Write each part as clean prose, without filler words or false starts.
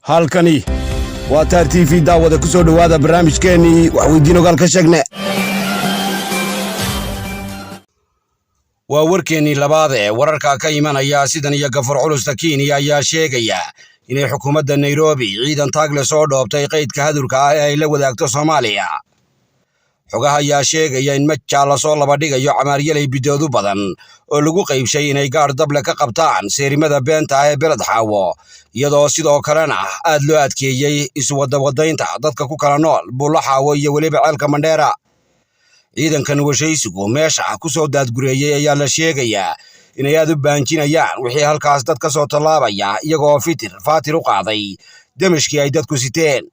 halkani waa taar TV daawada ku soo dhawaada barnaamijkeeni wax weydiin ogaal ka sheegne waa warkeeni labaad ee wararka ka imanaya sidan iyo gafar culusta Kenya ayaa sheegaya inay xukuumadda Nairobi ciidan taagle soo dhoobtay qaydka hadurka ah ee ay la wadaagto Soomaaliya xogaha ayaa sheegaya in macha la soo laba dhigayo camaariyay bidoodu badan oo lagu qaybshay inay gaar dable ka qabtaan seerimada beenta ee beled xaawo iyadoo sidoo kalena aad loo adkeeyay isu wadaynta dadka ku kala nool buulo xaawo iyo waliba ceelka Mandheera ciidankan washaysigu meesha ku soo daadgureeyay ayaa la sheegayaa inay aad u baanjinayaan wixii halkaas dad ka soo tallaabaya iyagoo faatir u qaaday damashkii ay dadku siteen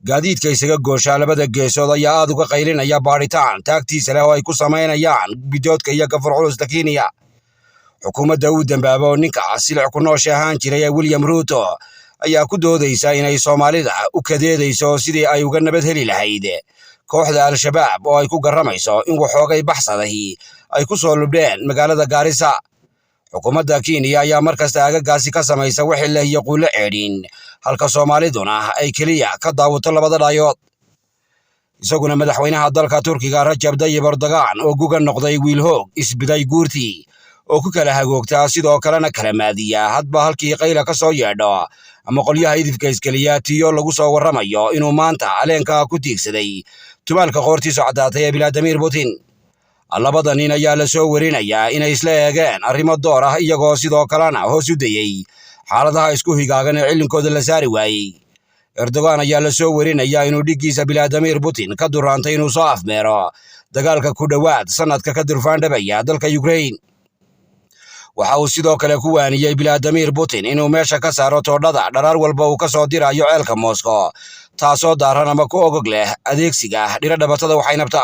gaadiidka isaga goosha labada geesood ayaa aad uga qaylinaya baaritaan taagtiisa leh oo ay ku samaynayaan bidoodka iyo gafar culusta Kenya xukuumadda uu dambaabo ninka silic ku nooshahan jiray William Ruto ayaa ku doodaysa inay Soomaalida u kadeedayso sidii ay uga nabad heli lahayd kooxda Al-Shabaab oo ay ku garamayso in waxoogay baxsadahi ay ku soo lubdeen magaalada Garissa xukuumadda Kenya ayaa markasta agagaasi ka samaysa wixii la yaquulo ceedin halka Soomaaliduna ay kaliya ka daawato labada dhaayood isaguna madaxweynaha dalka Turkiga Rajab Tayyip Erdogan oo guga noqday wiil hoog isbiday guurtii oo ku kala hagoogtaa sidoo kalena kala maadiya hadba halkii qayla ka soo yeedho ama qolyaha idifka iskaliya tiyo lagu soo waramayo inuu maanta aleenka ku tiigsaday tubaalka qoortiisa cadaatay ee Vladimir Putin labada nin ayaa la soo warinayaa inay isla eegeen arrimo door ah iyagoo sidoo kalena hoos u dayay xaaladaha isku higaagan ee cilinkooda la saari waayay Erdogan ayaa la soo warinayaa inuu dhigiisa Vladimir Putin ka duraantay inuu soo afmeero dagaalka ku dhawaad sanadka ka durfaandhabaya dalka Ukraine waxa uu sidoo kale ku waaniyay Vladimir Putin inuu meesha ka saaro toodhada dharaar walba uu ka soo dirayo ceelka Moscow taasoo daaran ama ku ogog leh adeegsiga dhira dhabatada waxay nabta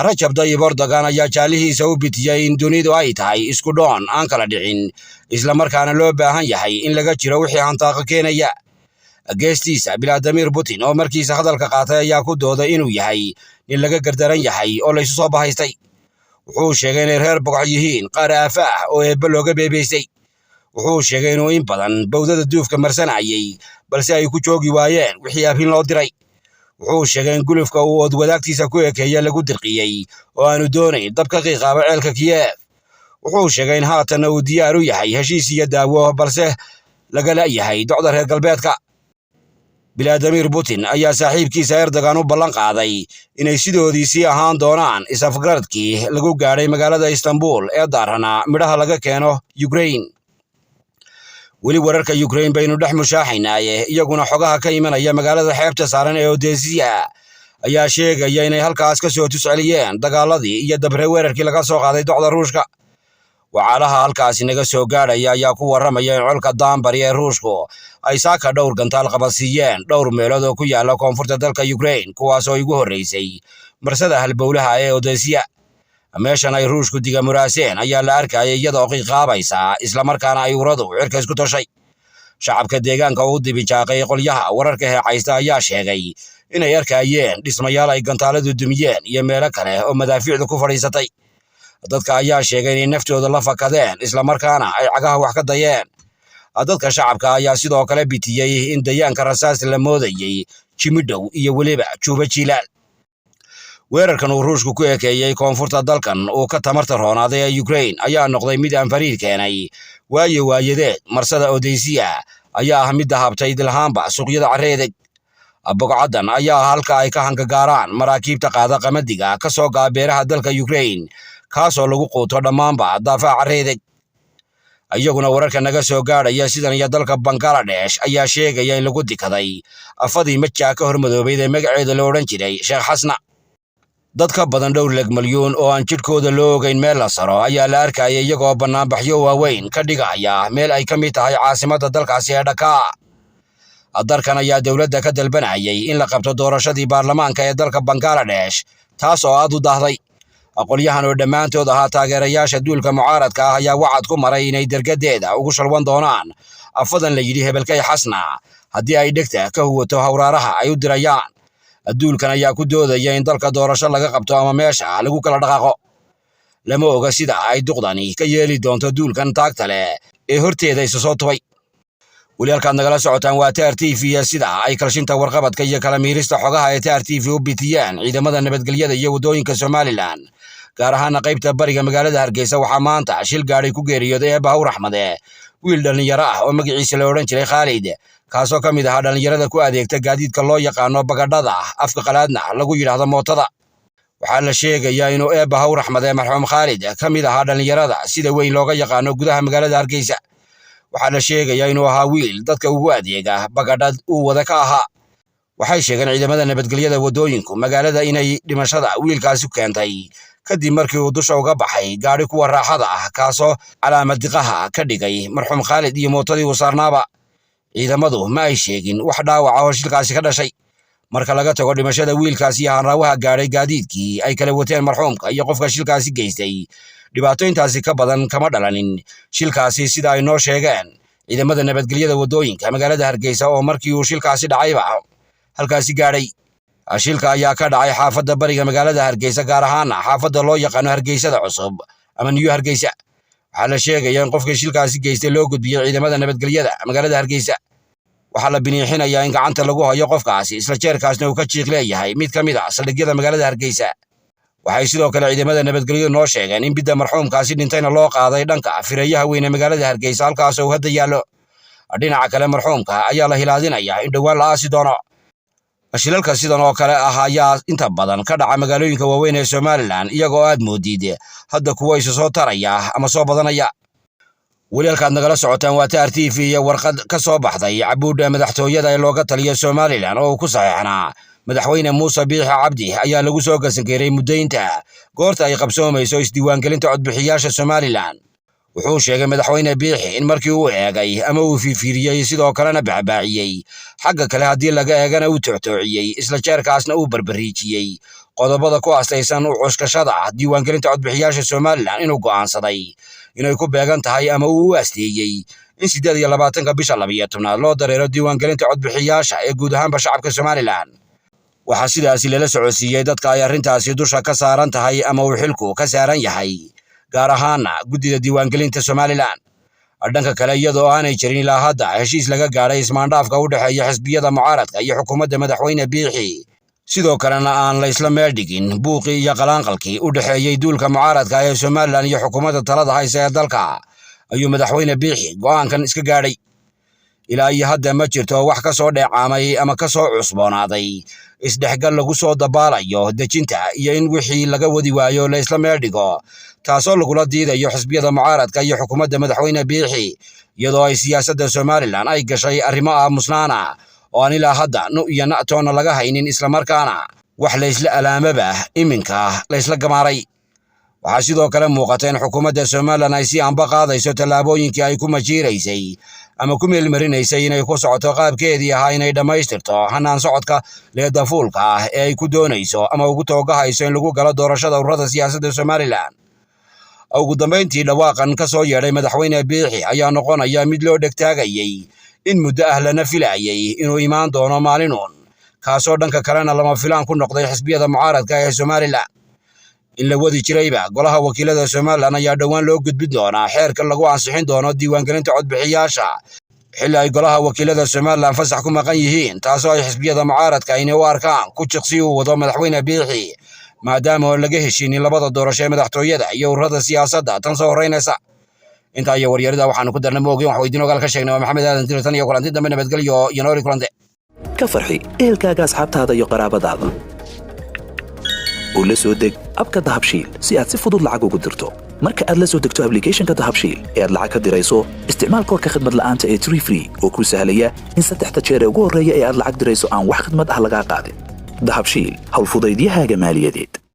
Rajab Tayyip Erdogan ayaa jaalihiisa u bitiyay in dunidu ay tahay isku dhoon aan kala dhicin isla markaana loo baahan yahay in laga jiro wixii hantaaqo keenaya geestiisa Vladimir Putin oo markiisa hadalka qaatay ayaa ku dooday inuu yahay in laga gardaran yahay oo la isu soo bahaystay wuxuu sheegay inay reer boqor yihiin qaar aafa ah oo eebba looga beebeysay wuxuu sheegay inuu in badan bawdada duufka marsanayay balse ay ku joogi waayeen wixii abhin loo diray wuxuu sheegay in gulufka uu od wadaagtiisa ku ekeeyay lagu dirqiyay oo aanu doonayn dabka qiiqaaba ceelka Kiev wuxuu sheegay in haatan uu diyaar u yahay heshiis iyo daawo balse lagala yahay docda reer galbeedka Vladimir Putin ayaa saaxiibkiisa Erdogan u ballan qaaday inay sidoodiisii ahaan doonaan isafgaradkii lagu gaaray magaalada Istanbul ee daarana midhaha laga keeno Ukraine weli wararka Ukraine baynu dhex mushaaxaynaaye iyaguna xogaha ka imanaya magaalada xeebta saaran ee Odessa ayaa sheegaya inay halkaas ka soo tusceliyeen dagaaladii iyo dabre weerarkii laga soo qaaday docda Ruushka waxaalaha halkaas naga soo gaaraya ayaa ku waramaya in colka Danbari ee Ruushku ay saaka dhowr gantaal qabasiiyeen dhowr meelood oo ku yaala koonfurta dalka Ukraine kuwaas oo ugu horeysay marsada halbowlaha ee Odessa meeshan ay Ruushku diga muraaseen ayaa la arkayay iyadoo qiiqaabaysa isla markaana ay uradu cirka isku toshay shacabka deegaanka oo dibijaaqay qolyaha wararka heecaysta ayaa sheegay inay arkayeen dhismayaal ay gantaaladu dumiyeen iyo meelo kale oo madaafiicdu ku fadhiisatay dadka ayaa sheegay in naftooda la fakadeen isla markaana ay cagaha wax ka dayeen dadka shacabka ayaa sidoo kale bitiyay in dayaanka rasaas la moodayay jimidhow iyo waliba juba jilaal weerarkan uu Ruushku ku ekeeyay koonfurta dalkan uu ka tamarta roonaaday ee Ukraine ayaa noqday mid aan fariir keenay waayadeed marsada Odessa ayaa ah mid dahabtay dilhaanba suuqyada careeday boqocadan ayaa halka ay ka hangagaaraan maraakiibta qaada qamadiga ka soo gaabeeraha dalka Ukraine kaasoo lagu quuto dhammaanba daafaca careeday ayaguna wararka naga soo gaaraya sidan iyo dalka Bangladesh ayaa sheegaya in lagu dikaday afadii macha ka hormadoobay ee magaceeda loo oran jiray Sheekh Xasna dadka badan dhowr leg malyan oo aan jidkooda loo ogeyn meel la saro ayaa la arkayay iyagoo banaanbaxyo waaweyn ka dhigaya meel ay ka mid tahay caasimadda dalkaasi ee Dhaka dalkan ayaa dawladda ka dalbanayay in la qabto doorashadii baarlamaanka ee dalka Bangladesh taas oo aad u daahday aqoonyahan oo dhammaantood ahaa taageerayaasha duulka mucaaradka ah ayaa wacad ku maray inay dergadeeda ugu shalwan doonaan afadan la yidhi hebelkay Xasna haddii ay dhegta ka huwato hawraaraha ay u dirayaan duulkan ayaa ku doodaya in dalka doorasho laga qabto ama meesha lagu kala dhaqaaqo lama oga sida ay duqdani ka yeeli doonto duulkan taagta leh ee horteeda isu soo tubay waliyalkaad nagala socotaan waa TR TV sida ay kalshinta warqabadka iyo kala miirista xogaha ee TR TV u bitiyaan ciidamada nabadgelyada iyo wadooyinka Somaliland gaar ahaan qaybta bariga magaalada Hargeysa waxaa maanta shil gaari ku geeriyooday Eebbaha Raxmade wiil dhalinyaro ah oo magaciisa la oran jiray Khalid kaasoo kamid ah dhalinyarada ku adeegta gaadiidka loo yaqaano bagadhada afka qalaadna lagu yiraahdo mootada waxaa la sheegayaa inuu Eebbaha Raxmade marxuum Khalid kamid ah dhalinyarada sida weyn looga yaqaano gudaha magaalada Hargeysa waxaa la sheegayaa inuu ahaa wiil dadka ugu adeega bagadhad uu wada ka ahaa waxay sheegeen ciidamada nabadgelyada wadooyinku magaalada inay dhimashada wiilkaasi keentay kadib markii uu dusha uga baxay gaari kuwa raaxada ah kaasoo calaamad diqaha ka dhigay marxuum Khalid iyo mootadii uu saarnaaba ciidamadu ma ay sheegin wax dhaawac ah oo shilkaasi ka dhashay marka laga tago dhimashada wiilkaasi iyo hanraawaha gaaray gaadiidkii ay kala wateen marxuumka iyo qofka shilkaasi geystay dhibaatooyintaasi ka badan kama dhalanin shilkaasi sida ay noo sheegeen ciidamada nabadgelyada wadooyinka magaalada Hargeysa oo markii uu shilkaasi dhacayba halkaasi gaaray shilka ayaa ka dhacay xaafadda bariga magaalada Hargeysa gaar ahaan xaafadda loo yaqaano Hargeysada cusub ama New Hargeysa waxaa la sheegayaa in qofkii shilkaasi geystay loo gudbiyay ciidamada nabadgelyada magaalada Hargeysa waxaa la biniixinayaa in gacanta lagu hayo qofkaasi isla jeerkaasna uu ka jiiq leeyahay mid ka mid ah saldhigyada magaalada Hargeysa waxay sidoo kale ciidamada nabadgelyadu noo sheegeen in bidda marxuumkaasi dhintayna loo qaaday dhanka fireeyaha weyn ee magaalada Hargeysa halkaas oo hadda yaallo dhinaca kale marxuumka ayaa la hilaadinayaa in dhowaan la aasi doono shilalka sidan oo kale ah ayaa inta badan ka dhaca magaalooyinka waaweyn ee Somaliland iyagoo aad moodid hadda kuwa isu soo taraya ama soo badanaya waliyalkaad nagala socotaan waa TR TV iyo warqad ka soo baxday cabuudha madaxtooyada ee looga taliyo Somaliland oo ku saxeexnaa madaxweyne Muuse Biixi Cabdi ayaa lagu soo gasangeeray muddaynta goorta ay qabsoomayso isdiiwaangelinta codbixiyaasha Somaliland wuxuu sheegay madaxweyne Biixi in markii uu eegay ama uu fiiriyay sidoo kalena baabaaciyay xagga kale hadii laga eegana uu toociyay isla jeerkaasna uu barbariijiyay qodobada ku aastaysan u cuskashada diiwaangelinta codbixiyaasha Somaliland inuu go'aansaday inay ku beegan tahay ama uu asteeyay in 28 bisha 12 loo dareero diiwaangelinta codbixiyaasha ee guud ahaan shacabka Somaliland waxaa sidaas lala socodsiiyay dadka ay arrintaasi dusha ka saaran tahay ama uu xilku ka saaran yahay gaar ahaan guddida diiwaangelinta Somaliland dhanka kale iyadoo aanay jirin ilaa hadda heshiis laga gaaray ismaandhaafka u dhaxeeya xisbiyada mucaaradka iyo xukuumadda madaxweyne Biixi sidoo kalena aan la isla meel dhigin buuqi iyo qalaanqalkii u dhaxeeyay duulka mucaaradka ee Somaliland iyo xukuumadda talada haysa ee dalka ayuu madaxweyne Biixi go'aankan iska gaadhay ilaa iyo hadda ma jirto wax ka soo dheecaamay ama ka soo cusboonaaday isdhexgal lagu soo dabaalayo dejinta iyo in wixii laga wadi waayo la isla meel dhigo taasoo lagula diidayo xisbiyada mucaaradka iyo xukuumadda madaxweyne Biixi iyadoo ay siyaasadda Somaliland ay gashay arrimo aamusnaana oo aan ilaa hadda iyo na'toona laga haynin isla markaana wax la isla alaamaba iminka la isla gamaaray waxaa sidoo kale muuqata in xukuumadda Somaliland ay si anba qaadayso tallaabooyinkii ay ku majiiraysay ama ku meelmarinaysay inay ku socoto qaabkeedii ahaa inay dhammaystirto hanaan socodka leedafuulka ah ee ay ku doonayso ama ugu toogahayso in lagu galo doorashada ururada siyaasadda Somaliland ugu dambeyntii dhawaaqan ka soo yeedhay madaxweyne Biixi ayaa noqonaya mid loo dhegtaagayay in muddo ah lana filayay inuu imaan doono maalinuun kaasoo dhanka kalena lama filaan ku noqday xisbiyada mucaaradka ee Somaliland in la wadi jirayba golaha wakiilada Somaliland ayaa dhowaan loo gudbin doonaa xeerka lagu ansixin doono diiwaangelinta codbixiyaasha xilli ay golaha wakiilada Somaliland fasax ku maqan yihiin taasoo ay xisbiyada mucaaradka inay u arkaan ku jiqsi uu wado madaxweyne Biixi maadaama laga heshiinin labada doorasho ee madaxtooyada iyo ururada siyaasadda tan soo horeynaysa inta ay waryarada waxaanu ku darnay moogin wax weydiin ogaal ka sheegnay waa Maxamed Aadan Tirtan iyo kulanti dambe nabadgelyo iyo nooli kulante ka farxi ehelkaaga asxaabtaada iyo qaraabadaada oo la soo deg abka Dahabshiil si aad si fudud lacag ugu dirto marka aad la soo degto application-ka Dahabshiil ee aad lacag ka dirayso isticmaal koodka khidmad la'aanta ee Tree oo ku sahlaya in 3 jeer ugu horeeya ee aad lacag dirayso aan wax khidmad ah laga qaadin Dahabshiil hawl fudaydiyahaaga maaliyadeed